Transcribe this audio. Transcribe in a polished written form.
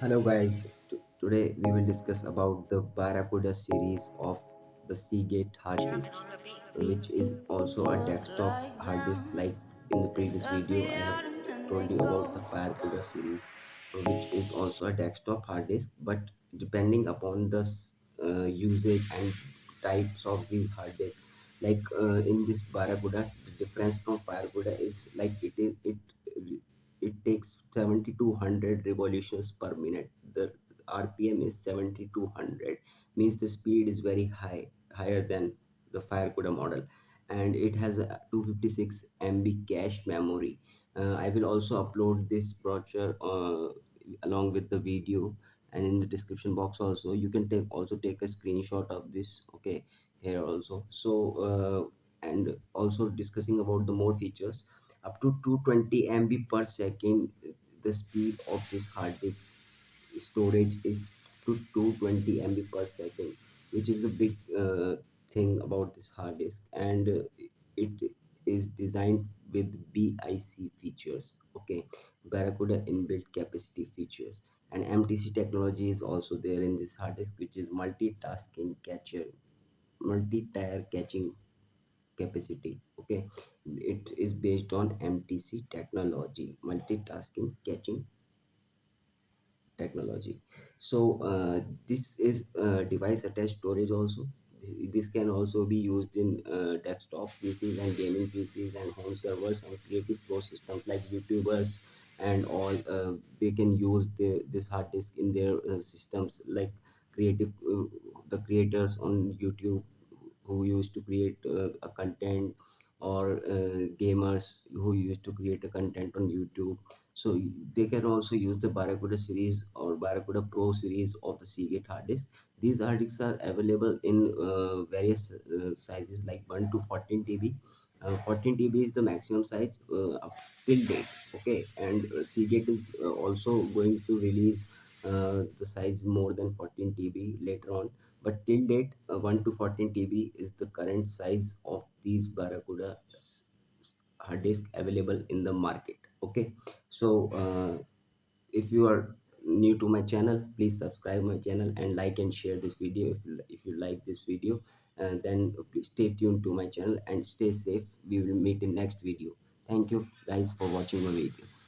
Hello guys, today we will discuss about the Barracuda series of the Seagate hard disk, which is also a desktop hard disk. Like in the previous video I have told you about the Barracuda series, which is also a desktop hard disk, but depending upon the usage and types of the hard disk. Like in this Barracuda, the difference from Barracuda is like it takes 7200 revolutions per minute. The rpm is 7200, means the speed is very higher than the Firecuda model, and it has a 256 MB cache memory. I will also upload this brochure along with the video, and in the description box also you can take a screenshot of this, okay, here also. So and also discussing about the more features, up to 220 MB per second. The speed of this hard disk storage is to 220 MB per second, which is a big thing about this hard disk. And it is designed with BIC features, okay, Barracuda inbuilt capacity features. And MTC technology is also there in this hard disk, which is multi-tier catching capacity, okay. It is based on MTC technology, multitasking catching technology. So this is device attached storage also. This can also be used in desktop PCs and gaming PCs and home servers and creative pro systems like YouTubers and all. They can use this hard disk in their systems, like creative the creators on YouTube who used to create a content, or gamers who used to create a content on YouTube. So they can also use the Barracuda series or Barracuda Pro series of the Seagate hard disk. These hard disks are available in various sizes, like 1 to 14 TB. 14 TB is the maximum size up till date. Okay, and Seagate is also going to release the size more than 14 TB later on. But till date, 1 to 14 TB is the current size of these Barracuda hard disk available in the market. Okay, so if you are new to my channel, please subscribe my channel and like and share this video if you like this video. And then please stay tuned to my channel and stay safe. We will meet in next video. Thank you guys for watching my video.